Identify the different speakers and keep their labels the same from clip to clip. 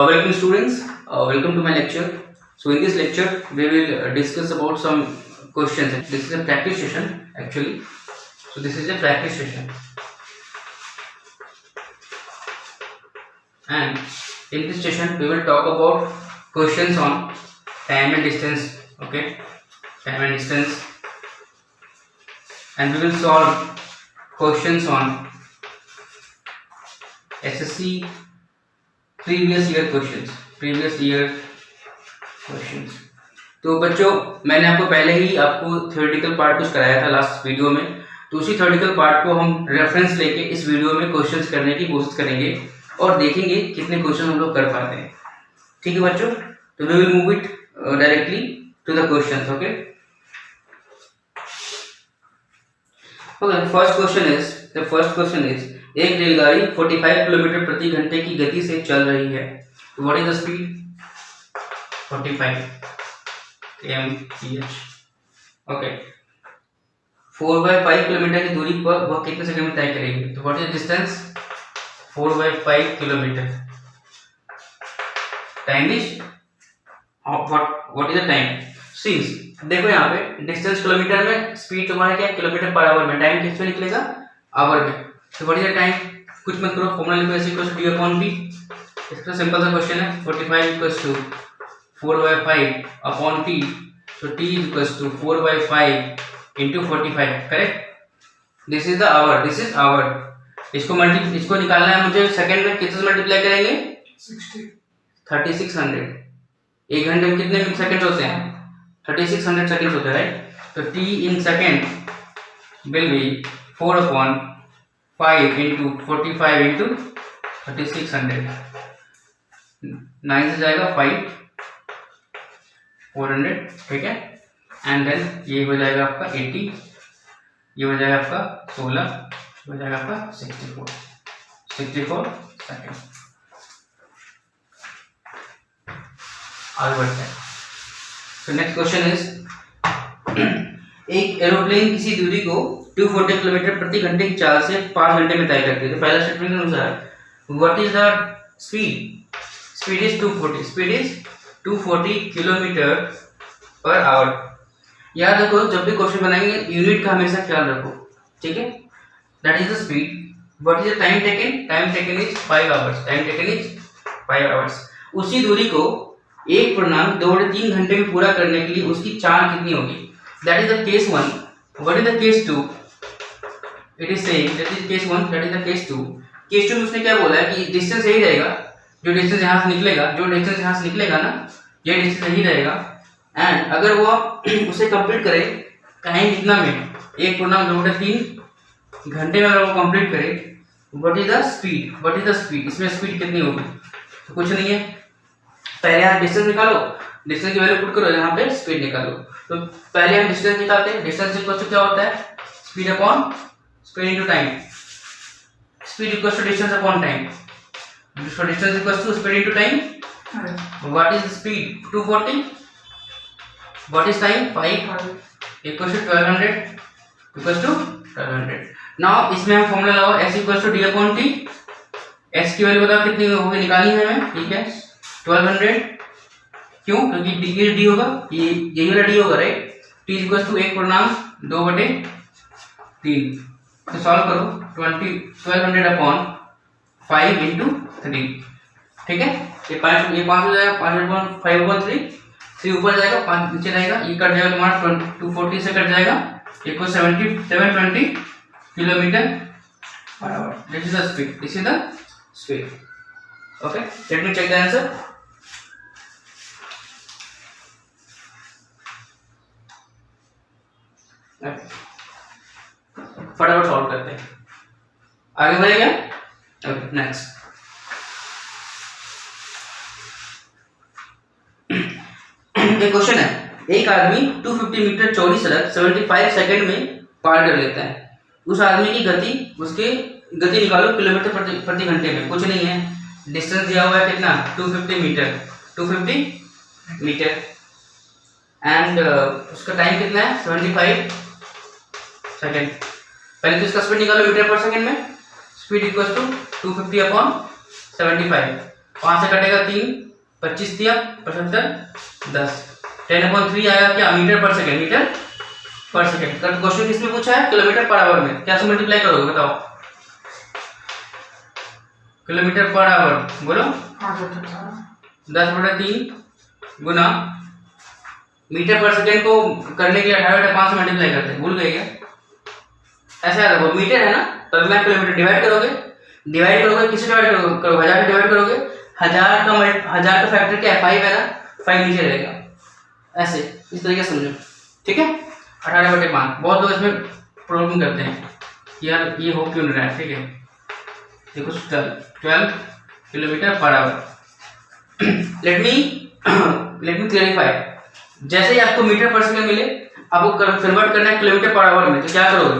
Speaker 1: Welcome students, welcome to my lecture. So in this lecture we will discuss about some questions. This is a practice session actually. So this is a practice session, and in this session we will talk about questions on time and distance. Okay, time and distance, and we will solve questions on SSC previous year questions. तो बच्चों, मैंने आपको पहले ही theoretical part कुछ कराया था last video में, तो उसी थ्योरेटिकल पार्ट को हम रेफरेंस लेके इस वीडियो में क्वेश्चंस करने की कोशिश करेंगे और देखेंगे कितने क्वेश्चन हम लोग कर पाते हैं. ठीक है बच्चों, तो we will move it directly to the questions. Okay, first question is एक रेलगाड़ी 45 किलोमीटर प्रति घंटे की गति से चल रही है. What is the speed? 45 km/h. Okay, 4/5 kilometre की दूरी पर वह कितने सेकंड में तय करेगी? तो what is distance? 4/5 kilometre. Time is what is the time? Since देखो यहाँ पे डिस्टेंस किलोमीटर में, स्पीड तुम्हारा क्या किलोमीटर पर आवर में, टाइम किस में निकलेगा? आवर में. तो व्हाट इज द टाइम? कुछ मत करो, फॉर्मूला लिखो s = d/p. इसका सिंपल सा क्वेश्चन है. 45 = 4/5/t. so t = 4/5 into 45. Correct? This is the hour, this is hour. इसको निकालना है मुझे सेकंड में. कितने से मल्टीप्लाई करेंगे? 3600. एक घंटे में कितने सेकंड होते हैं? 3600 सेकंड होते हैं, राइट? तो t in second will be 4/5 into 45 into 3600. 9 से जाएगा 5, 400. ठीक है, एंड देन ये हो जाएगा आपका 80, ये हो जाएगा आपका 16, हो जाएगा आपका 64 सेकेंड. आगे बढ़ते हैं. तो नेक्स्ट क्वेश्चन इज एक एरोप्लेन किसी दूरी को 240 किलोमीटर प्रति घंटे की चाल से 5 घंटे में तय करती है. तो पहला स्टेटमेंट के अनुसार what is the speed? Speed is 240 kilometre per hour. याद रखो, जब भी क्वेश्चन बनाएंगे यूनिट का हमेशा ख्याल रखो. ठीक है, that is the speed. What is the time taken? Time taken is 5 hours. उसी दूरी को 1.2-3 घंटे में पूरा करने के लिए उसकी चाल कितनी होगी? That is the case 1. What is the case 2? It is saying that is case 1, that is the case 2. Case 2 में उसने क्या बोला है कि डिस्टेंस यही रहेगा, जो डिस्टेंस यहाँ से निकलेगा ना, ये डिस्टेंस यही रहेगा. एंड अगर वो आप उसे कंप्लीट करें टाइम कितना में? 1.2-3 घंटे में अगर वो कंप्लीट करे, व्हाट इज द स्पीड? इसमें स्पीड कितनी होगी? तो कुछ नहीं है, पहले आप डिस्टेंस निकालो, डिस्टेंस की वैल्यू पुट करो, यहाँ पे स्पीड निकालो. तो पहले हम डिस्टेंस निकालते हैं. डिस्टेंस इक्वल टू क्या होता है? Speed upon speed into time. Speed equal to distance upon time. So distance equals to speed into time. What is the speed? 240. What is time? 5 equals to 1200. Now इसमें हम formula लगाओ s equals to d/t. s की value बताओ कितनी होगी, निकालनी है हमें. ठीक है, 1200. क्यों? क्योंकि ये d होगा, यही वाला d होगा, राइट? t equals to 1/2/3. तो सॉल्व करो. 1200/5 into 3. ठीक है, ये 5 हो जाएगा. 5/5/3. 3 ऊपर जाएगा, 5 नीचे रहेगा. ये कट जाएगा तुम्हारा 240 से कट जाएगा. इक्वल 720 किलोमीटर पर hour. This is the speed. Okay, let me check the answer. फटाफट सॉल्व करते हैं. आगे बढ़ेगा. Okay, next. एक क्वेश्चन है. एक आदमी 250 मीटर चौड़ी सड़क 75 सेकंड में पार कर लेता है. उस आदमी की उसकी गति निकालो किलोमीटर प्रति घंटे में. कुछ नहीं है, डिस्टेंस दिया हुआ है कितना? 250 मीटर एंड उसका टाइम कितना है? 75 सेकंड. पहले तो इसका स्पीड निकालो मीटर पर सेकंड में. Speed equals to 250/75. 5 से कटेगा 3, 25 दिया 75, 10, 10/3 आएगा क्या, मीटर पर सेकेंड, मीटर पर सेकेंड। क्वेश्चन किसमें पूछा है, किलोमीटर पर आवर में, क्या से मल्टीप्लाई करोगे बताओ, किलोमीटर पर आवर बोलो, 10/3 गुना मीटर पर सेकेंड को करने के लिए 18/5 से मल्टीप्लाई करते हैं, भूल गए क्या, ऐसा है वो मीटर है ना, तो मैं किलोमीटर डिवाइड करोगे किससे डिवाइड करोगे 1000 से डिवाइड करोगे, 1000 का फैक्टर क्या है 5 है ना, 5 नीचे रहेगा, ऐसे इस तरीके से समझो, ठीक है। 18/5 बहुत लोग इसमें प्रॉब्लम करते हैं यार ये हो क्यों नहीं रहा है, ठीक है। देखो 12 kilometre per hour. Let me clarify, जैसे ही आपको मीटर पर सेकंड मिले आपको कन्वर्ट करना है किलोमीटर पर आवर में, तो क्या करोगे,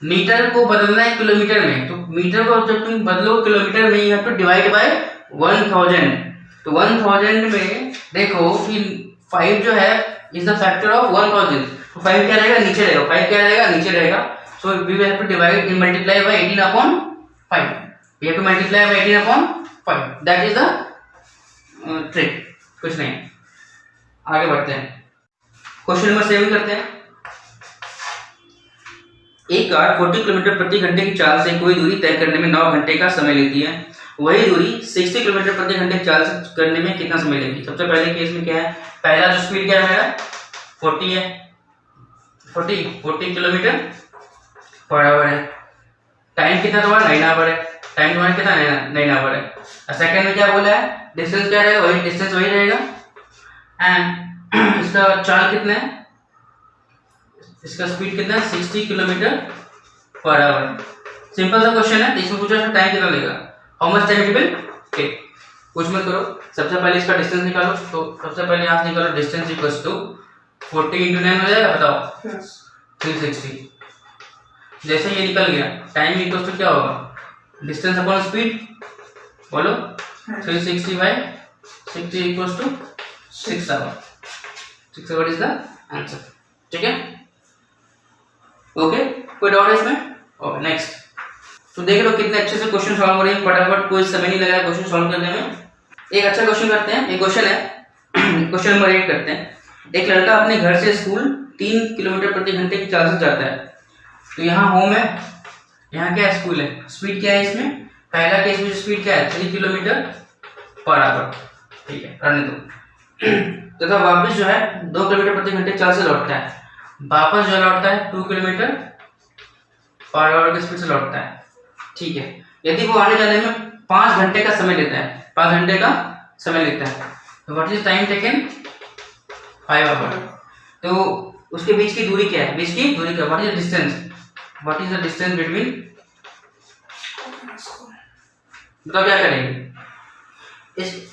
Speaker 1: मीटर को बदलना है किलोमीटर में, तो मीटर को जब तुम बदलो किलोमीटर में you have to divide by 1000, तो 1000 में देखो कि 5 जो है इज द फैक्टर ऑफ 1000, तो 5 क्या रहेगा नीचे रहेगा, 5 क्या रहेगा नीचे रहेगा, so we will have to divide in multiply by 18/5, we have to multiply by 18/5, that is the trick, कुछ नहीं। आगे बढ़ते हैं, क्वेश्चन नंबर 7 करते हैं। एक कार 40 किलोमीटर प्रति घंटे की चाल से कोई दूरी तय करने में 9 घंटे का समय लेती है, वही दूरी 60 किलोमीटर प्रति घंटे की चाल से करने में कितना समय लेगी। सबसे पहले केस में क्या है, पहला जो स्पीड क्या है मेरा 40 है, 40 किलोमीटर पर आवर है, टाइम कितना तुम्हारा 9 आवर है, टाइम तुम्हारा कितना 9 आवर है, और सेकंड में क्या बोला है, डिस्टेंस क्या रहेगा, वही डिस्टेंस वही रहेगा, एंड इसका चाल कितना है, इसका स्पीड कितना है 60 किलोमीटर पर आवर। सिंपल सा क्वेश्चन है, इसमें पूछा टाइम कितना लेगा, how much time it will take, कुछ मत करो, सबसे पहले इसका डिस्टेंस निकालो, तो सबसे पहले यहाँ से निकालो डिस्टेंस इक्वल्स टू 40 × 9 हो जाएगा, बताओ 360, जैसे ये निकल गया टाइम इक्वल्स टू क्या होगा, डिस्टेंस अपॉन स्पीड, बोलो 360/60 equals to 6 hour, 6 hour is the answer, ठीक है। ओके, कोई डाउट है इसमें, ओके नेक्स्ट। तो देख लो कितने अच्छे से क्वेश्चन सॉल्व हो रहे हैं, फटाफट, कोई समय नहीं लगा क्वेश्चन सॉल्व करने में। एक अच्छा क्वेश्चन करते हैं, एक क्वेश्चन है क्वेश्चन नंबर 8 करते हैं। एक लड़का अपने घर से स्कूल 3 किलोमीटर प्रति घंटे की चाल से जाता है, तो यहाँ होम है, यहाँ क्या स्कूल है, स्पीड क्या है इसमें, पहला केस में स्पीड क्या है 3 किलोमीटर पर आवर, ठीक है करने दो, तथा वापस जो है 2 किलोमीटर प्रति घंटे चाल से लौटता है, वापस जो लौटता है 2 किलोमीटर पर आवर की स्पीड से लौटता है, ठीक है। यदि वो आने जाने में 5 घंटे का समय लेता है, 5 घंटे का समय लेता है, तो what is time taken 5 hour, तो उसके बीच की दूरी क्या है, बीच की दूरी क्या, what is the distance between, बताओ क्या करेंगे,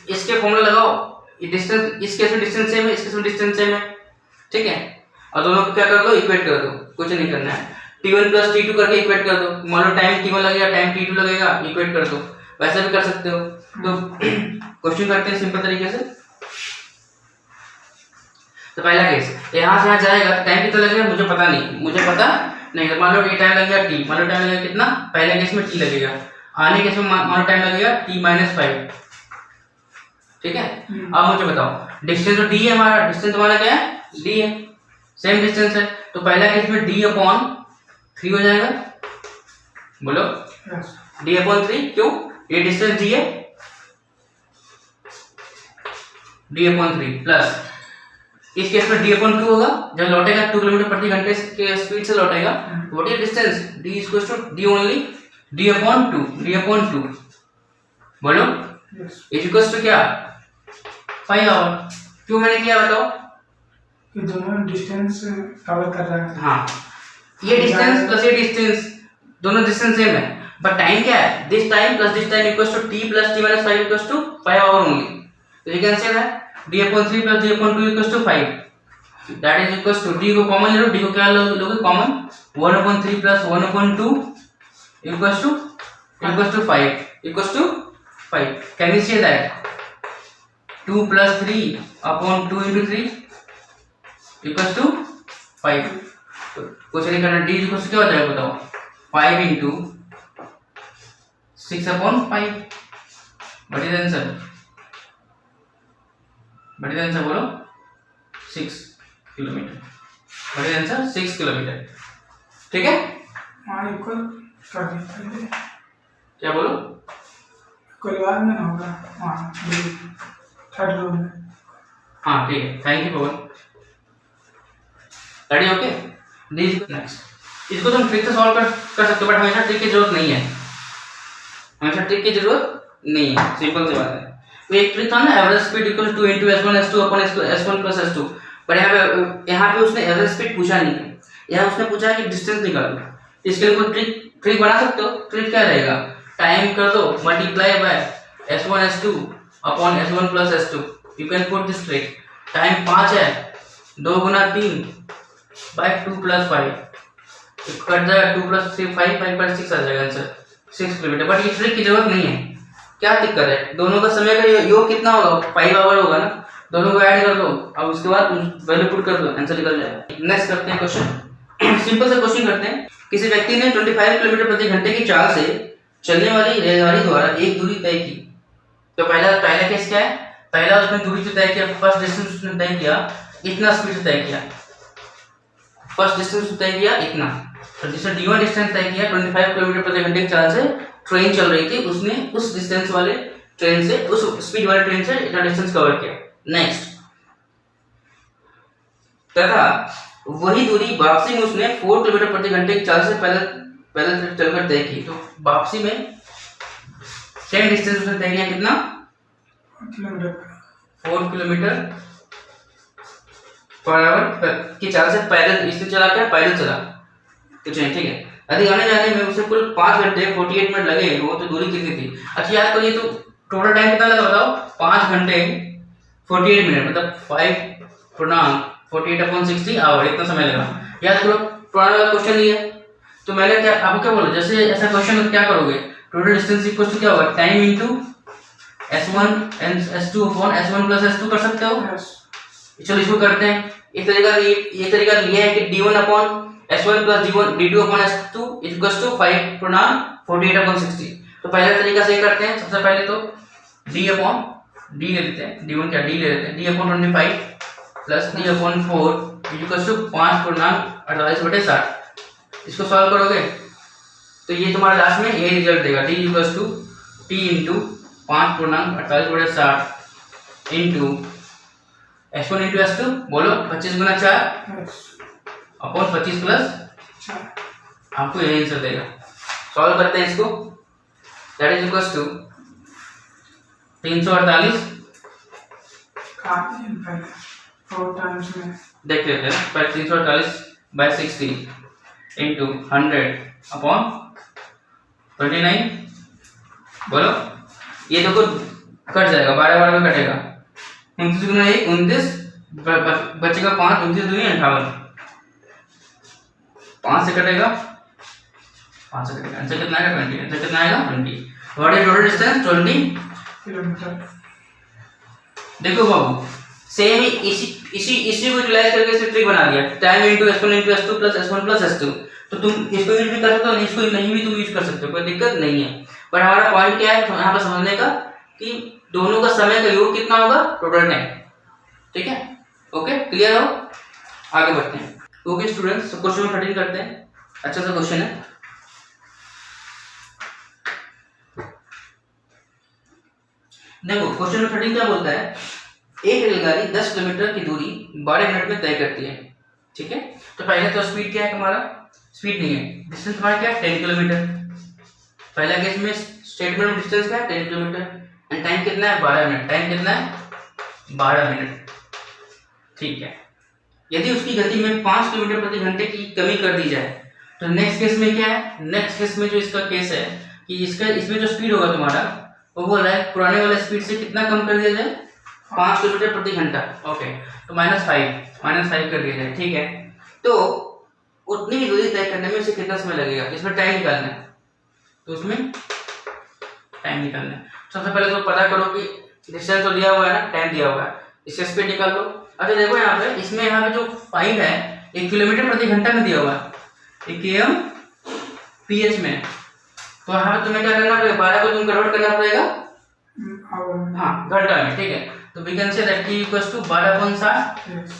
Speaker 1: इसके फॉर्मूला लगाओ, डिस्टेंस, इस केस में डिस्टेंस सेम है, इस केस में डिस्टेंस सेम है, ठीक है, और दोनों को क्या कर दो, इक्वेट कर दो, कुछ नहीं करना है, t1 + t2 करके इक्वेट कर दो, मान लो टाइम t1 लगेगा, टाइम t2 लगेगा, इक्वेट कर दो, वैसे भी कर सकते हो। तो क्वेश्चन करते हैं सिंपल तरीके से। तो पहला केस, यहाँ से यहाँ जाएगा तो टाइम कितना लगेगा मुझे पता नहीं, तो मान लो ये टाइम लगेगा t, मान लो टाइम लगेगा कितना, पहले केस में t लगेगा, आने केस में मान लो टाइम लगेगा t-5, ठीक है। अब मुझे बताओ डिस्टेंस तो d है, हमारा डिस्टेंस हमारा क्या है d है, सेम डिस्टेंस है, तो पहला केस में d/3 हो जाएगा, बोलो d/3, क्यों, ये डिस्टेंस d है, d/3 प्लस इस केस में d/2 होगा, जब लौटेगा 2 किलोमीटर प्रति घंटे के स्पीड से लौटेगा, what is distance, d = d only, d/2, बोलो इक्वल्स टू क्या 5 आवर, क्यों मैंने किया बताओ,
Speaker 2: ये दोनों डिस्टेंस कवर कर रहा है,
Speaker 1: हाँ ये डिस्टेंस प्लस ये डिस्टेंस दोनों डिस्टेंस सेम है, बट टाइम क्या है, this time plus this time equals to t + t-5 equals to 5 hour only, तो you can say that d/3 + d/2 equals to 5, that is equals to d को common ले लो, d को क्या लोगे common, 1/3 + 1/2 equals to 5, can you say that 2 + 3/2 × 3 equals to 5, कुछ नहीं करना, d इक्वल्स क्या हो जाएगा बताओ, 5 × 6/5, what is answer but is answer बोलो 6 kilometre, but is answer 6 kilometre. ठीक है,
Speaker 2: हाँ इक्वल कर देते,
Speaker 1: क्या बोलो,
Speaker 2: इक्वल बाद में होगा, हाँ थर्ड रो में।
Speaker 1: हाँ ठीक है, thank you Pawan. Ready, okay. Next, इसको तुम ट्रिक से सॉल्व कर सकते हो, बट हमेशा ट्रिक की जरूरत नहीं है, हमेशा ट्रिक की जरूरत नहीं है, सिंपल सी बात है। तो एक ट्रिक था ना, average speed equal two into S1 S2 अपन S1 प्लस S2, पर यहाँ पे उसने एवरेज स्पीड पूछा नहीं है, यहाँ उसने पूछा कि डिस्टेंस निकालो। इसके लिए कोई ट्रिक बना सकते हो। ट्रिक क्या रहेगा, टाइम कर दो multiply by S1 S2 upon S1 plus S2, you can put this trick. Time 5 है, 2 गुना 3 बाय 2 प्लस 5, कट जाएगा 2 प्लस 3 5 5 पर 6 आ जाएगा आंसर 6 किलोमीटर। बट ये ट्रिक की जरूरत नहीं है, क्या दिक्कत है, दोनों का समय का योग कितना होगा, 5 आवर होगा ना, दोनों को ऐड कर लो, अब उसके बाद वैल्यू पुट कर दो, आंसर निकल जाएगा। नेक्स्ट करते हैं क्वेश्चन, सिंपल सा क्वेश्चन करते हैं। किसी व्यक्ति ने 25 किलोमीटर प्रति घंटे की चाल से चलने वाली रेलगाड़ी द्वारा एक दूरी तय की। तो पहला केस क्या है, पहला उसने दूरी से तय किया, फर्स्ट डिस्टेंस उसने तय किया, इतना स्पीड से तय किया, फर्स्ट डिस्टेंस तय किया इतना, तो जिसने D1 डिस्टेंस तय किया 25 किलोमीटर प्रति घंटे की चाल से ट्रेन चल रही थी, उसने उस डिस्टेंस वाले ट्रेन से, उस स्पीड वाले ट्रेन से इतना डिस्टेंस कवर किया। नेक्स्ट, तथा वही दूरी वापसी में उसने 4 किलोमीटर प्रति घंटे की चाल से पहले चलकर तय की। तो वापसी में सेम डिस्टेंस उसने तय किया, कितना, 4 किलोमीटर पर आवर की चाल से पैदल, इसने चला क्या, पैदल चला, तो चलिए ठीक है। यदि आने जाने में उसे कुल 5 घंटे 48 मिनट लगे, वो तो दूरी कितनी थी। अच्छा याद करिए, तो टोटल टाइम कितना लगा बताओ, 5 घंटे 48 मिनट, मतलब 5 × 48/60 आवर, इतना समय लगा। याद करो, पुराना वाला क्वेश्चन लिया, तो मैंने क्या आपको क्या बोला, जैसे ऐसा क्वेश्चन क्या करोगे, टोटल डिस्टेंस इक्वल टू क्या होगा, time into S1 and S2 upon S1 plus S2 कर सकते हो। चलो इसको करते हैं। ये तरीका लिया है कि D1 upon S1 plus D2 upon S2 equals to 5 × 48/60। तो पहले तरीका से करते हैं। सबसे पहले तो D अपॉन D ले लेते हैं, D1 क्या D ले लेते हैं, D upon 25 plus D upon 4 equals to 5 × 48/60। इसको सॉल्व करोगे तो ये तुम्हारा लास्ट में ये रिजल्ट देगा, D equals to T into 5 × 48/60 into S1 into S2, बोलो 25 × 4 अपॉन 25 प्लस, आपको यही आंसर देगा। सॉल्व करते हैं इसको, दैट इज इक्वल्स टू 348, देख लेते हैं, पर 348/60 इंटू 100 अपॉन 29, बोलो ये देखो कट जाएगा, 12 में कटेगा, 29 गुना 1 29, बचेगा 5, 29 दूनी 58, 5 से कटेगा, 5 से कटेगा, आंसर कितना आएगा 20, आंसर कितना आएगा 20। What is total distance 20 kilometre. देखो बाबू, सेम ही इसी को यूटिलाइज करके इसे ट्रिक बना दिया, time into S1 into S2 plus S1 plus S2। तो तुम इसको यूज भी कर सकते हो, इसको नहीं भी तुम यूज कर सकते हो, कोई दिक्कत नहीं है। पर हमारा पॉइंट क्या है यहाँ पर समझने का, कि दोनों का समय का योग कितना होगा, टोटल टाइम। ठीक है, ओके, क्लियर हो, आगे बढ़ते हैं। ओके स्टूडेंट्स, तो क्वेश्चन 13 करते हैं, अच्छा सा क्वेश्चन है। देखो क्वेश्चन 13 क्या बोलता है, एक रेलगाड़ी 10 किलोमीटर की दूरी 12 मिनट में तय करती है। ठीक है, तो पहले तो स्पीड क्या है तुम्हारा, स्पीड नहीं है, डिस्टेंस तुम्हारा क्या है 10 किलोमीटर। पहला केस में स्टेटमेंट में डिस्टेंस क्या है 10 किलोमीटर एंड टाइम कितना है 12 मिनट, टाइम कितना है 12 मिनट। ठीक है, यदि उसकी गति में 5 किलोमीटर प्रति घंटे की कमी कर दी जाए, तो नेक्स्ट केस में क्या है, नेक्स्ट केस में जो इसका केस है कि इसमें जो स्पीड होगा तुम्हारा, वो बोल रहा है पुराने वाले स्पीड से कितना कम कर दिया जाए, 5 किलोमीटर प्रति घंटा। ओके, तो -5 कर दिया जाए। ठीक है, तो उतनी ही दूरी तय करने में इसे कितना समय लगेगा, इसमें टाइम निकालना है, तो उसमें टाइम निकालना है। सबसे पहले तो पता करो कि डिस्टेंस तो दिया हुआ है ना, टाइम दिया हुआ है, इससे स्पीड निकाल लो। अच्छा देखो यहाँ पे, इसमें यहाँ पे जो 5 है 1 किलोमीटर प्रति घंटा में दिया हुआ है, km/h में, तो यहाँ पे तुम्हें क्या करना पड़ेगा, 12 को तुम कन्वर्ट करना पड़ेगा हाँ घंटा में। ठीक है, तो we can say that t equals to 12/60
Speaker 2: Yes.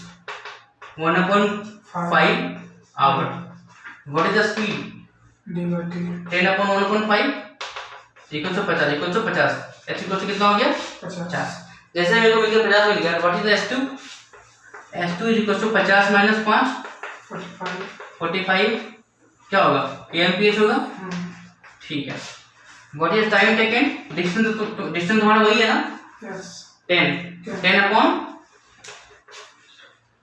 Speaker 1: 1/5 hour. What is the speed?
Speaker 2: D/t
Speaker 1: 10/1/5 equal to 50 equal to 50। h equal to कितना हो गया? 50। जैसे मेरे को मिल गया 50 मिल गया। What is the s2? s2 is equal to 50 minus 5 45 क्या होगा? AMPH होगा। ठीक है। What is time taken? Distance तुम्हारा वही है ना?
Speaker 2: Yes.
Speaker 1: 10 अपॉन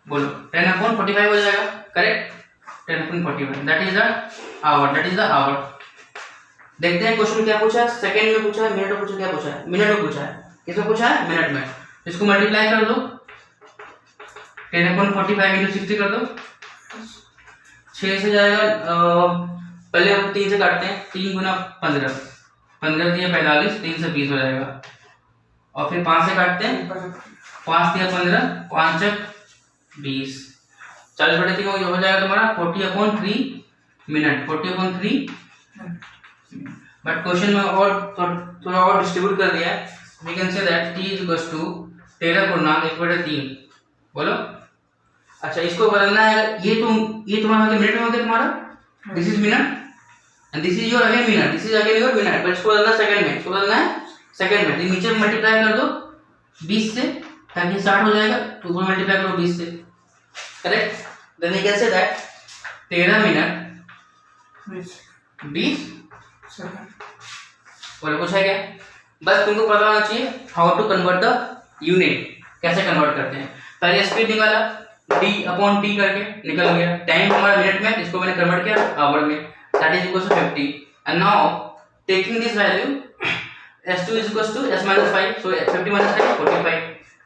Speaker 1: बोलो 10/45 हो जाएगा। Correct? 10/45 that is the hour. That is the hour. देखते हैं क्वेश्चन क्या पूछा है। सेकंड में पूछा है, मिनट में पूछा, क्या पूछा है? मिनट में पूछा है। किसमें पूछा है? मिनट में। इसको मल्टीप्लाई कर दो 10/45 इंटू 60 कर दो 6 से जाएगा। पहले हम 3 से काटते हैं। 3 गुना 15 15 दिया 45 3 से 20 हो जाएगा। और फिर 5 से काटते हैं। 5 दिया 15 5 20 40/3 हो जाएगा तुम्हारा 40/3 मिनट 40/3। बट क्वेश्चन में और थोड़ा और डिस्ट्रीब्यूट कर दिया है। We can say that t is equal to 13 पूर्णांक 1/3। बोलो। अच्छा इसको बदलना है। ये तुम्हारा मिनट में हो गया तुम्हारा। This is minute and this is your again minute. This is again your minute. But इसको बदलना सेकंड में। इसको बदलना है सेकंड में। नीचे मल्टीप्लाई कर दो 20 से ताकि 60 हो जाएगा। तो ऊपर मल्टीप्लाई करो 20 से। Correct? Then we can say that 13 minute 20
Speaker 2: second.
Speaker 1: बोलो पूछा क्या? बस तुमको पता होना चाहिए how to convert the unit. कैसे कन्वर्ट करते हैं? पहले स्पीड निकाला d/t करके निकल गया। टाइम हमारा मिनट में, इसको मैंने कन्वर्ट किया आवर में। That is equal to 50 and now taking this value s2 is equals to s minus 5 so 50 minus 5 45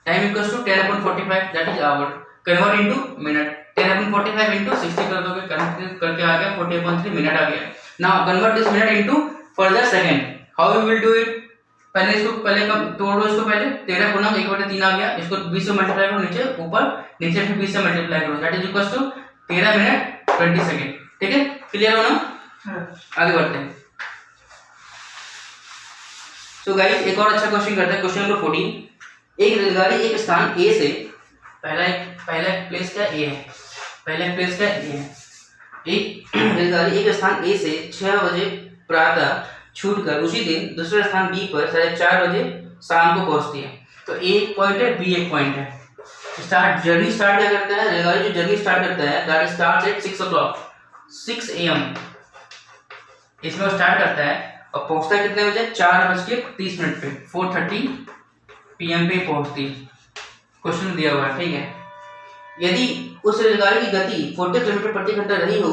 Speaker 1: time equals to 10/45 that is hour convert into minute 10/45 into 60 कर दोगे convert करके आ गया 40/3 minute आ गया। now convert this minute into further second how we will do it? पहले इसको तोड़ो। इसको पहले 13 गुना 1/3 आ गया। इसको 20 से मल्टीप्लाई करो नीचे ऊपर नीचे फिर 20 से मल्टीप्लाई करो that is equal to 13 minute 20 second. ठीक है? क्लियर हो ना? आगे बढ़ते हैं। तो गाइस एक और अच्छा क्वेश्चन करते हैं। Question number 14। एक रेलगाड़ी एक स्थान ए से पहला प्लेस क्या ए है। पहला प्लेस क्या ए है। एक रेलगाड़ी एक स्थान ए से 6 बजे प्रातः छूटकर उसी दिन दूसरे स्थान बी पर 4:30 बजे शाम को पहुंचती है। तो ए एक पॉइंट है बी एक पॉइंट है। जर्नी स्टार्ट क्या करता है? रेलगाड़ी जो जर्नी स्टार्ट करता है गाड़ी स्टार्ट एट 6 o'clock 6 AM इसमें वो स्टार्ट करता है और पहुंचता है कितने बजे? 4:30 पे 4:30 PM पे पहुंचती है। क्वेश्चन दिया हुआ है। ठीक है? यदि उस रेलगाड़ी की गति 40 किलोमीटर प्रति घंटा रही हो,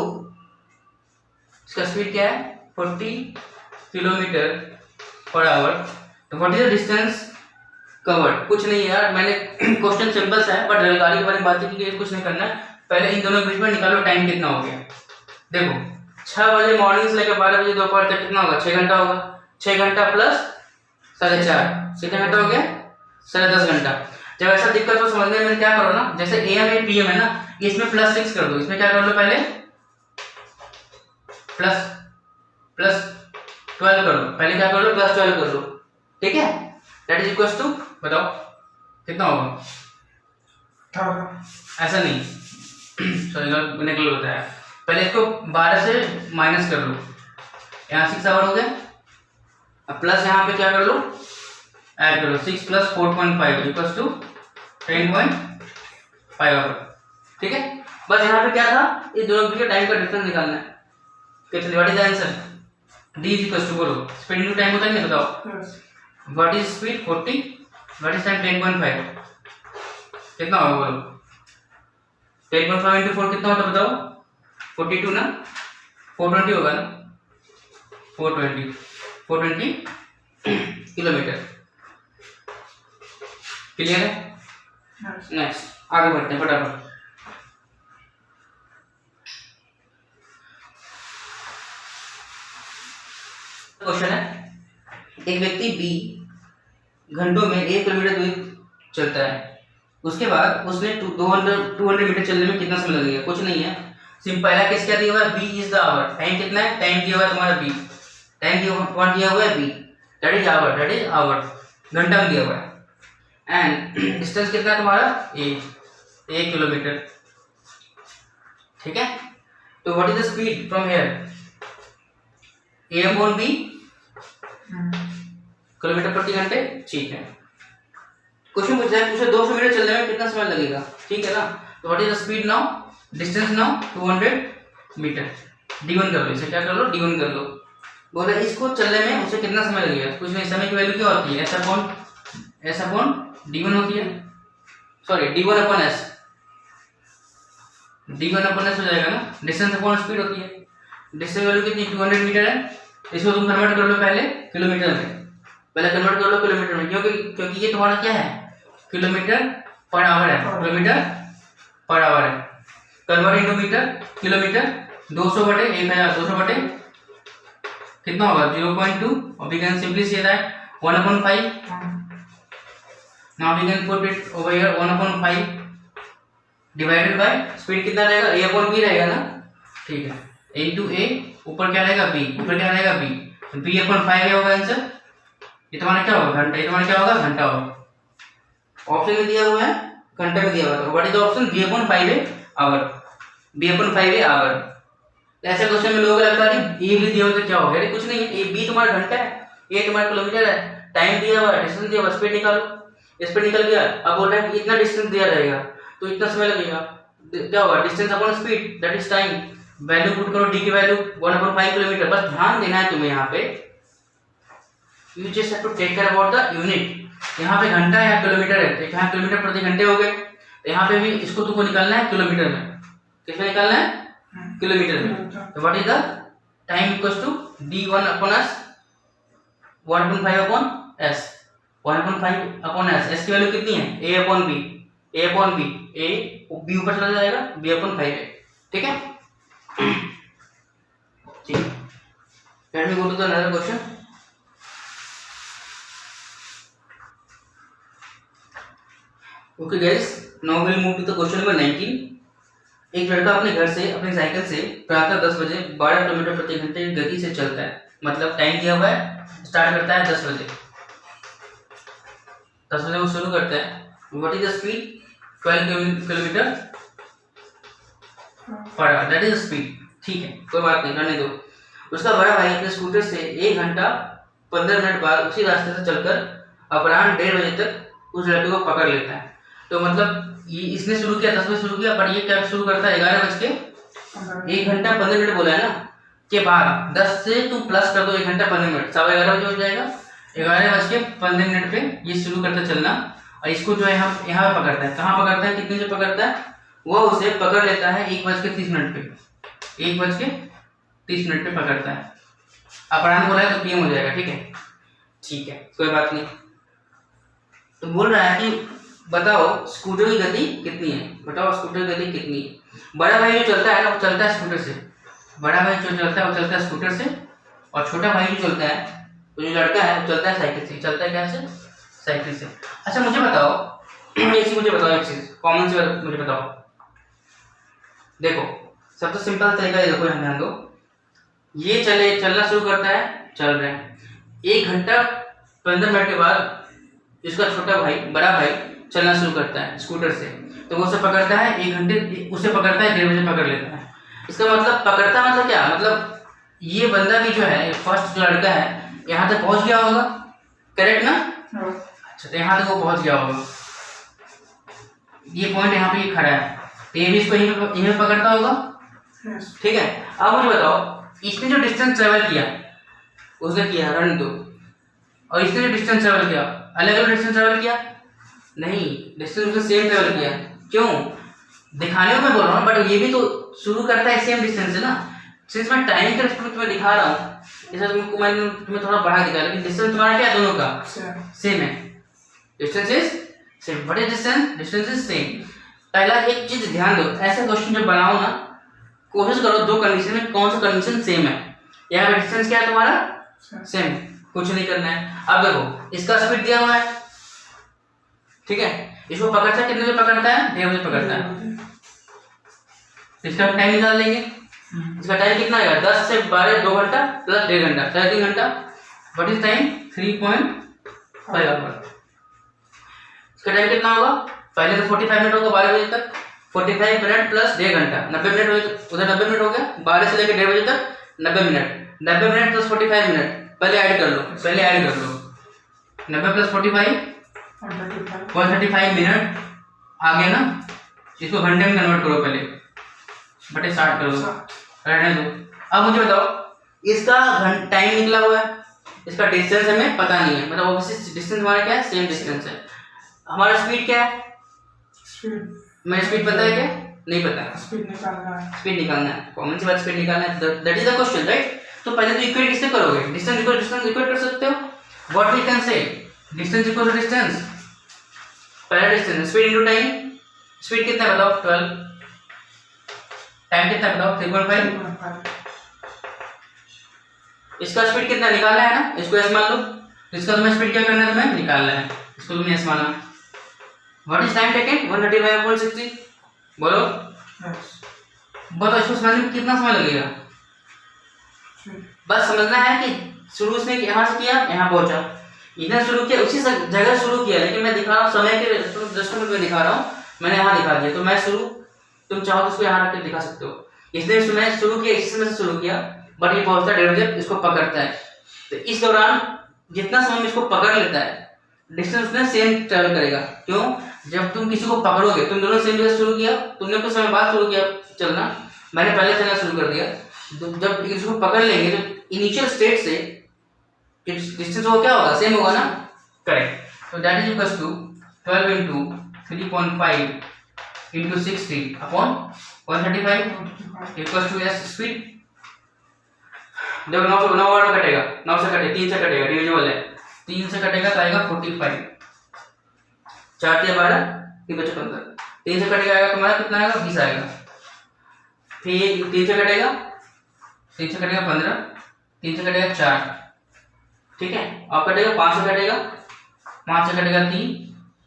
Speaker 1: इसका स्पीड क्या है? 40 किलोमीटर पर आवर। तो what is the distance covered? कुछ नहीं है यार, मैंने क्वेश्चन सिंपल सा है बट रेलगाड़ी के बारे में बात की कि कुछ नहीं करना है। पहले इन दोनों के बीच में निकालो टाइम कितना हो गया। देखो 6 बजे मॉर्निंग से लेकर 12 बजे दोपहर तक कितना होगा? 6 घंटा होगा। 6 घंटा प्लस 4.5 कितना घंटा हो गया? 10.5 घंटा। जब ऐसा दिक्कत हो समझने में क्या करो ना, जैसे AM है PM है ना, इसमें +6 कर दो। इसमें क्या कर लो पहले प्लस 12 कर लो। पहले क्या कर लो? +12 कर लो। ठीक है? दैट इज इक्वल टू बताओ कितना होगा?
Speaker 2: 18।
Speaker 1: ऐसा नहीं सॉरी निकल होता है। पहले इसको 12 से माइनस कर लो। यहाँ 6 आवर हो गया। अब प्लस यहाँ पे क्या कर लो? ऐड करो 6 + 4.5 इक्वल्स टू 10.5 आवर। ठीक है? बस यहाँ पे क्या था? इस दोनों के टाइम का डिफरेंस निकालना है। कितनी? What is the answer? d is equal to बोलो स्पीड इनटू टाइम होता है नहीं? बताओ what is speed 40 what is time 10.5 कितना होगा बोलो? 10.5 इंटू 4 कितना होता है बताओ? 42 ना? 420 होगा ना? 420 किलोमीटर। क्लियर है? नेक्स्ट आगे बढ़ते हैं फटाफट। क्वेश्चन है एक व्यक्ति बी घंटों में 1 किलोमीटर दूर चलता है। उसके बाद उसने 200 मीटर चलने में कितना समय लगेगा? कुछ नहीं है, सिंपल। पहला केस क्या दिया हुआ है? B is the hour. Time कितना है? टाइम दिया हुआ है तुम्हारा बी। टाइम दिया हुआ है बी दैट इज आवर घंटा में दिया हुआ है। एंड डिस्टेंस कितना है तुम्हारा ए किलोमीटर, ठीक है। तो what is the speed from here, a/b kilometre प्रति घंटे, ठीक है। क्वेश्चन पूछा है, पूछे 200 मीटर चलने में कितना समय लगेगा, ठीक है ना। तो what is the speed now, distance now 200 metre, d1 कर लो, इसे क्या कर लो, d1 कर लो। बोला इसको चलने में उसे कितना समय लगेगा, कुछ नहीं, समय की वैल्यू क्या होती है, s अपॉन d1 होती है, sorry d1 upon s, d1 upon s हो जाएगा ना। डिस्टेंस अपॉन स्पीड होती है, डिस्टेंस वैल्यू कितनी 200 मीटर है, इसको तुम कन्वर्ट कर लो पहले किलोमीटर में, पहले कन्वर्ट कर लो किलोमीटर में, क्योंकि ये तुम्हारा क्या है, किलोमीटर पर आवर है, किलोमीटर पर आवर है। कन्वर्ट इनटू मीटर, किलोमीटर 200 बटे 1000, 200 बटे कितना होगा 0.2, और we can simply say that 1/5। Now we can put it over here 1/5 divided by speed कितना रहेगा, a/b रहेगा ना, ठीक है। a into a, ऊपर क्या रहेगा b, ऊपर क्या रहेगा b, b/5 क्या होगा आंसर, ये तुम्हारा क्या होगा, घंटा, ये तुम्हारा क्या होगा, घंटा होगा। ऑप्शन में दिया हुआ है, घंटे में दिया हुआ है, what is the option, b/5 hour, b/5 hour. ऐसे क्वेश्चन में लोगों को लगता है कि ए भी दिया हुआ तो क्या हो गया, कुछ नहीं है, ए बी तुम्हारा घंटा है, ए तुम्हारा किलोमीटर है, टाइम दिया हुआ है, डिस्टेंस दिया हुआ, स्पीड निकालो, स्पीड निकल गया। अब बोल रहा है कि इतना डिस्टेंस दिया रहेगा तो इतना समय लगेगा, क्या होगा, distance upon speed that is time, value put करो, डी की वैल्यू 1/5 किलोमीटर। बस ध्यान देना है तुम्हें यहाँ पे, you just have to take care about the unit. यहाँ पे घंटा है, किलोमीटर है, तो यहाँ किलोमीटर प्रति घंटे हो गए, तो यहाँ पे भी इसको तुमको निकालना है किलोमीटर में, किसमें निकालना है, किलोमीटर में। तो what is the time equals to d1 upon s, 1/5 upon s, 1/5 upon s, s की वैल्यू कितनी है, a/b, a/b, a b ऊपर चला जाएगा, b/5 है, ठीक है। ठीक, let me go to the another question. Okay guys, now we will move to the question number 19। एक लड़का अपने घर से अपनी साइकिल से प्रातः 10 बजे 12 किलोमीटर प्रति घंटे की गति से चलता है, मतलब टाइम दिया हुआ है, स्टार्ट करता है 10 बजे, 10 बजे वो शुरू करता है। What is the speed, 12 kilometre per hour, that is the speed, ठीक है, कोई बात नहीं, रहने दो। उसका बड़ा भाई अपने स्कूटर से 1 घंटा 15 मिनट बाद उसी रास्ते से चलकर अपराह्न 1:30 बजे तक उस लड़के को पकड़ लेता है। तो मतलब ये इसने शुरू किया 10 बजे शुरू किया, पर ये क्या शुरू करता है 11 बज के 1 घंटा 15 मिनट बोला है ना, के बाद 10 से तू प्लस कर दो 1 घंटा 15 मिनट, 11:15 बजे हो जाएगा, 11:15 पे ये शुरू करता चलना। और इसको जो है हम यहाँ पकड़ता है, कहाँ पकड़ता है, कितने से पकड़ता है, वो उसे पकड़ लेता है 1:30 पे, 1:30 पे पकड़ता है। अपराह्न बोला है तो PM हो जाएगा, ठीक है, ठीक है, कोई बात नहीं। तो बोल रहा है कि बताओ स्कूटर की गति कितनी है, बताओ स्कूटर की गति कितनी है। बड़ा भाई जो चलता है ना वो चलता है स्कूटर से, बड़ा भाई जो चलता है वो चलता है स्कूटर से, और छोटा भाई जो चलता है, तो जो लड़का है वो चलता है साइकिल से, चलता है क्या से, साइकिल से। अच्छा मुझे बताओ एक चीज, मुझे बताओ एक चीज कॉमन से मुझे बताओ, देखो सबसे सिंपल तरीका है, देखो ध्यान दो, ये चलना शुरू करता है, चल रहे हैं, 1 घंटा 15 मिनट के बाद इसका छोटा भाई बड़ा भाई चलना शुरू करता है स्कूटर से, तो वो उसे पकड़ता है 1 घंटे, उसे पकड़ता है 1:30 बजे पकड़ लेता है। इसका मतलब पकड़ता मतलब क्या, मतलब ये बंदा भी जो है, फर्स्ट जो लड़का है यहाँ तक पहुंच गया होगा, करेक्ट ना, अच्छा तो यहाँ तक वो पहुंच गया होगा, ये पॉइंट यहाँ पे खड़ा है, तो ये भी इसको यहीं पे पकड़ता होगा, ठीक है। अब मुझे बताओ इसने जो डिस्टेंस ट्रेवल किया, उसने किया रन 2, और इसने जो डिस्टेंस ट्रेवल किया, अलग अलग डिस्टेंस ट्रेवल किया नहीं, डिस्टेंस उसने सेम ट्रेवल किया, क्यों, दिखाने को मैं बोल रहा हूँ, बट ये भी तो शुरू करता है सेम डिस्टेंस से ना। सिंस मैं टाइम के रेस्पेक्ट में दिखा रहा हूँ, जैसे तुमको मैंने तुम्हें थोड़ा बढ़ा दिखा, लेकिन डिस्टेंस तुम्हारा क्या दोनों का सेम है, distance is same, what is distance, distance is same. पहला एक चीज ध्यान दो, ऐसे क्वेश्चन जब बनाओ ना, कोशिश करो 2 कंडीशन में कौन सा कंडीशन सेम है। यहाँ पे डिस्टेंस क्या है तुम्हारा, सेम, कुछ नहीं करना है। अब देखो इसका स्पीड दिया हुआ है, ठीक है, इसको पकड़ता है, कितने बजे पकड़ता है, 1:30 बजे पकड़ता है, इसका टाइम निकाल लेंगे, इसका टाइम कितना आएगा, 10 से 12 2 घंटा प्लस 1.5 घंटा 3.5 घंटा, व्हाट इज टाइम 3.5 आवर। इसका टाइम कितना होगा, पहले तो 45 मिनट होगा 12 बजे तक, 45 मिनट प्लस 1.5 घंटा 90 मिनट हो, उधर 90 मिनट हो गया, 12 से लेकर 1:30 बजे तक 90 मिनट, 90 मिनट प्लस 45 मिनट, पहले ऐड कर लो, 90 प्लस 45 135 मिनट आ गया ना, इसको घंटे में कन्वर्ट करो, पहले बटे 60 कर दो, रहने दो। अब मुझे बताओ इसका टाइम निकला हुआ है, इसका डिस्टेंस हमें पता नहीं है, मतलब ऑब्वियसली डिस्टेंस हमारा क्या है, सेम डिस्टेंस है। हमारा स्पीड क्या है, मेरा स्पीड पता है क्या, नहीं पता है,
Speaker 2: स्पीड
Speaker 1: निकालना है, कॉमन सी बात, स्पीड निकालना है, that is the question, right. तो पहले तो इक्वेट किससे करोगे, डिस्टेंस इक्वल डिस्टेंस इक्वेट कर सकते हो, what we can say distance equal to distance, पहला distance speed into time, speed कितना है बताओ 12, टाइम कितना है बताओ 3.5, इसका स्पीड कितना निकालना है ना, इसको एस मान लो, इसका तुम्हें स्पीड क्या करना है, तुम्हें निकालना है, इसको तुमने एस माना। व्हाट इज टाइम टेकन 135/60, बोलो बताओ, इसको समझने में कितना समय लगेगा, बस समझना है कि शुरू उसने यहाँ से किया यहाँ पहुंचा, इधर शुरू किया उसी जगह शुरू किया, लेकिन मैं दिखा रहा हूँ समय के दृष्टिकोण में दिखा रहा हूँ, मैंने यहाँ दिखा दिया, तो मैं शुरू, तुम चाहो तो उसको यहाँ रख के दिखा सकते हो, इसने मैं शुरू किया इसी समय से शुरू किया, बट ये पहुंचता है 1:30 बजे, इसको पकड़ता है, तो इस दौरान जितना समय में इसको पकड़ लेता है, डिस्टेंस उसने सेम ट्रेवल करेगा। क्यों, जब तुम किसी को पकड़ोगे, तुम दोनों सेम जगह शुरू किया, तुमने कुछ समय बाद शुरू किया चलना, मैंने पहले चलना शुरू कर दिया, जब इसको पकड़ लेंगे तो इनिशियल स्टेट से डिस्टेंस वो क्या होगा, सेम होगा ना, करेक्ट। तो that is equals to 12 into 3.5 into 60 upon 135 equals to S speed. देखो 9 वाला कटेगा, 9 से कटे 3 से कटेगा, डिविजिबल है, 3 से कटेगा तो आएगा 45, 4 से 12 3 बचे 15, 3 से कटेगा आएगा तुम्हारा कितना आएगा 20 आएगा, फिर 3 से कटेगा 15, 3 से कटेगा 4, ठीक है, अब कटेगा 5 से कटेगा 3,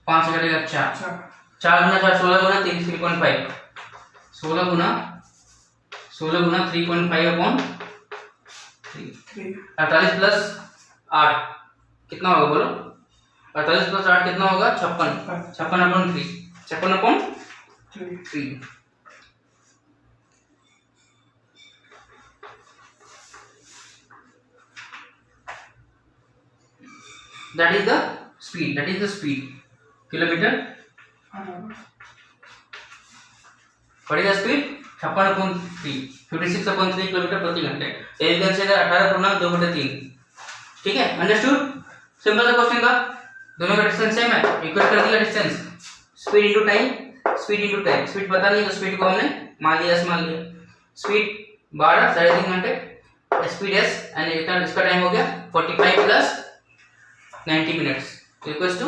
Speaker 1: 5 से कटेगा 4, 4 गुना 4 16 गुना 3.5, 16 गुना 3.5 अपॉन 48 प्लस 8 कितना होगा बोलो, 48 प्लस 8 कितना होगा 56, 56 upon 3, that is the speed kilometre, what is the speed 56.3 56.3 kilometre प्रति घंटे, एक घंटे से 18/2/3, ठीक है, अंडरस्टूड। सिंपल सा क्वेश्चन था, दोनों का डिस्टेंस सेम है, इक्वेट कर दिया distance, speed into time, speed पता नहीं तो स्पीड को हमने मान लिया, स्पीड 12 3.5 घंटे, स्पीड एस एंड इसका टाइम हो गया 45 plus 90 minutes equals to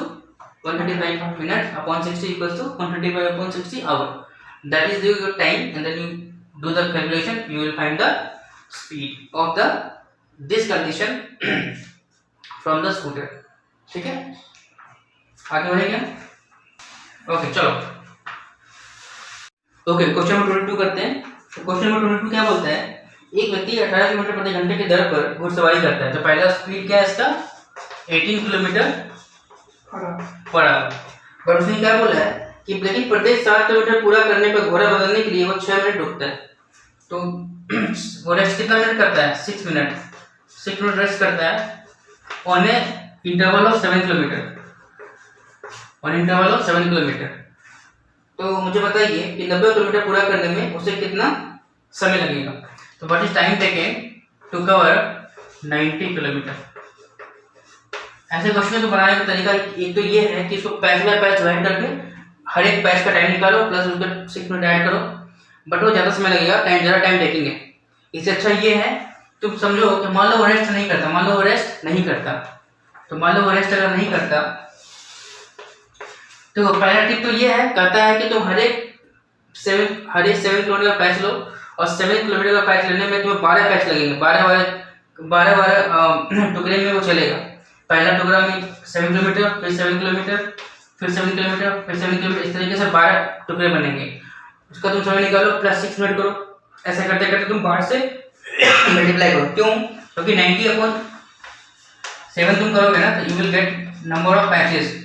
Speaker 1: 135 minute upon 60 equals to 135 upon 60 hour, that is your time, and then you do the calculation, you will find the speed of this condition from the scooter, ठीक है, आगे बढ़ेंगे। Okay चलो, okay question number 22 करते हैं। तो question number 22 क्या बोलता है, एक व्यक्ति 18 किलोमीटर प्रति घंटे की दर पर घुड़सवारी करता है, तो पहला स्पीड क्या है इसका 18 किलोमीटर पर आवर, पर उसने क्या बोला है कि लेकिन प्रत्येक 7 किलोमीटर पूरा करने पर घोड़ा बदलने के लिए वो 6 मिनट रुकता है, तो वो रेस्ट कितना मिनट करता है 6 मिनट रेस्ट करता है on A interval of 7 kilometre, तो मुझे बताइए कि 90 किलोमीटर पूरा करने में उसे कितना समय लगेगा, तो what is time taken to cover 90 kilometre. ऐसे क्वेश्चन को बनाने का तरीका एक तो ये है कि इसको पैच बाय पैच डिवाइड करके हर एक पैच का टाइम निकालो प्लस उसका 6 मिनट ऐड करो, बट वो ज़्यादा समय लगेगा, ज़्यादा टाइम टेकिंग है। इससे अच्छा ये है तुम समझो कि मान लो वो रेस्ट नहीं करता, तो मान लो वो रेस्ट अगर नहीं करता तो पहला टिप तो ये है, कहता है कि तुम हर एक 7 किलोमीटर का पैच लो, और 7 किलोमीटर का पैच लेने में तुम्हें 12 पैच लगेंगे, 12 टुकड़े में वो चलेगा। पहला टुकड़ा में 7 किलोमीटर, फिर 7 किलोमीटर, फिर 7 किलोमीटर, फिर 7 किलोमीटर, इस तरीके से 12 टुकड़े बनेंगे। उसका तुम समय निकालो प्लस 6 मिनट करो, ऐसा करते करते तुम 12 से मल्टीप्लाई करो। क्यों? क्योंकि 90/7 तुम करोगे ना तो you will get number of patches,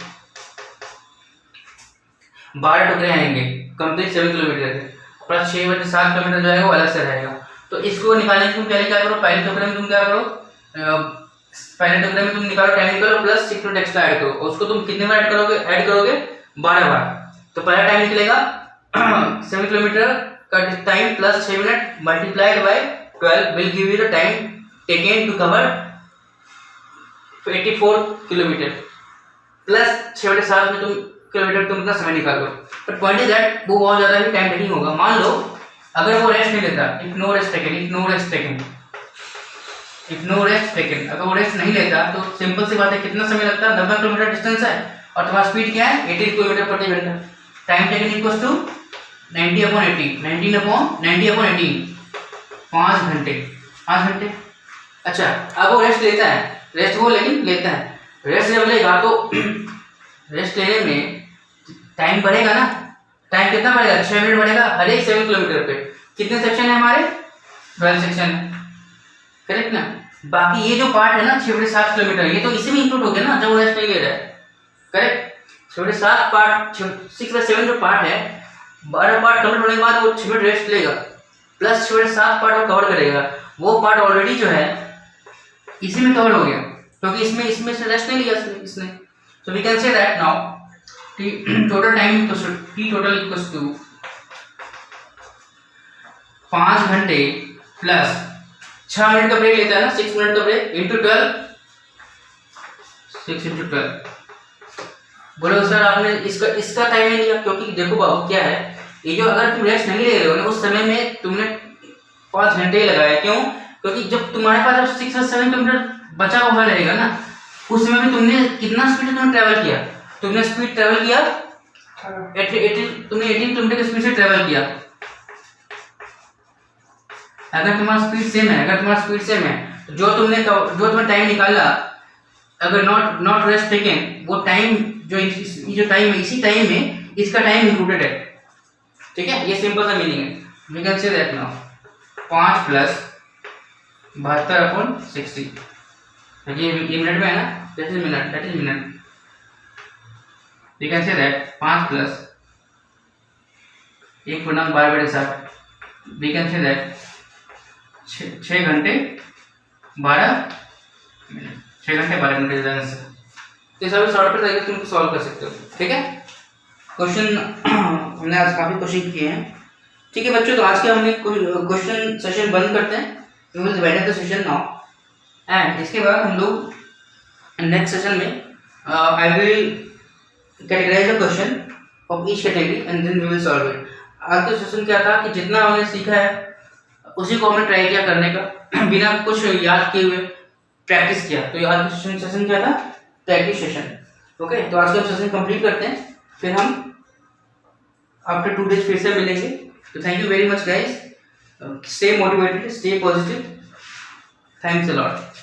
Speaker 1: 12 टुकड़े आएंगे कंप्लीट 7 किलोमीटर के, प्लस 6 बटे 7 किलोमीटर जो है वो अलग से रहेगा। तो इसको निकालने के तुम पहले क्या करो, पहले टुकड़े में तुम क्या करो, पहले टुकड़े में तुम निकालो टाइम निकालो प्लस 6 मिनट एक्स्ट्रा ऐड करो, उसको तुम कितने बार ऐड करोगे 12 बार। तो पहला टाइम निकलेगा 7 किलोमीटर का time plus 6 minute multiplied by 12 will give you the time taken to cover 84 kilometre plus 6 बटे 7 में तुम किलोमीटर तुम इतना समय निकाल लो। बट पॉइंट इज दैट वो बहुत ज़्यादा भी टाइम टेकिंग होगा। मान लो अगर वो रेस्ट नहीं लेता, इफ नो रेस्ट टेकन, अगर वो रेस्ट नहीं लेता तो सिंपल सी बात है कितना समय लगता है, 90 किलोमीटर डिस्टेंस है और तुम्हारा स्पीड क्या है 18 किलोमीटर प्रति घंटा। टाइम टेकन इक्वल्स टू 90/18 5 घंटे। अच्छा अब वो रेस्ट लेता है, रेस्ट वो लेकिन लेता है, रेस्ट जब लेगा तो रेस्ट लेने में टाइम बढ़ेगा ना, टाइम कितना बढ़ेगा 6 मिनट बढ़ेगा हर एक 7 किलोमीटर पे। कितने सेक्शन है हमारे 12 सेक्शन है, करेक्ट ना। बाकी ये जो पार्ट है ना 6 बटे 7 किलोमीटर ये तो इसी में इंक्लूड हो गया ना जब वो रेस्ट नहीं ले रहा है, करेक्ट। 6 बटे 7 पार्ट 6 बटे 7 जो पार्ट है 12 पार्ट कंप्लीट होने के बाद वो 6 मिनट रेस्ट लेगा प्लस 6 बटे 7 पार्ट वो कवर करेगा। वो पार्ट ऑलरेडी जो है इसी में कवर हो गया क्योंकि इसमें से रेस्ट नहीं लिया इसने। So we can say that now total time equals to T total equals to 5 घंटे प्लस 6 मिनट का ब्रेक लेता है ना, 6 मिनट का ब्रेक इंटू 12, 6 इंटू 12। बोलो सर आपने इसका टाइम नहीं लिया क्योंकि देखो बाबू क्या है ये जो अगर तुम रेस्ट नहीं ले रहे हो ना उस समय में तुमने 5 घंटे लगाया। क्यों? क्योंकि जब तुम्हारे पास जब 6 और 7 किलोमीटर बचा हुआ रहेगा ना उस समय में तुमने कितना स्पीड तुमने ट्रेवल किया, तुमने स्पीड ट्रेवल किया 18 किलोमीटर की स्पीड से ट्रेवल किया। अगर तुम्हारा स्पीड सेम है तो जो तुमने टाइम निकाला अगर नॉट रेस्ट टेकन वो टाइम जो टाइम है इसी टाइम में इसका टाइम इंक्लूडेड है, ठीक है। ये सिंपल सा मीनिंग है। We can say that now 5 plus 72/60 ये मिनट में है ना, that is minute. We can say that 5 plus 1/12/7 we can say that 6 घंटे 12 मिनट 6 घंटे 12 मिनट का आंसर। तो इस सॉर्ट पर तरीके तुम सॉल्व कर सकते हो, ठीक है। क्वेश्चन हमने आज काफ़ी क्वेश्चन किए हैं, ठीक है बच्चों। तो आज के हमने क्वेश्चन सेशन बंद करते हैं, we will divide the session now and इसके बाद हम लोग नेक्स्ट सेशन में I will categorize the question of each category and then we will solve it। आज का सेशन क्या था कि जितना हमने सीखा है उसी को हमने ट्राई किया करने का बिना कुछ याद किए हुए प्रैक्टिस किया। तो आज का सेशन क्या था, प्रैक्टिस सेशन। ओके तो आज का सेशन कंप्लीट करते हैं, फिर हम आफ्टर 2 days फिर से मिलेंगे। तो thank you very much guys, stay motivated, stay positive, thanks a lot.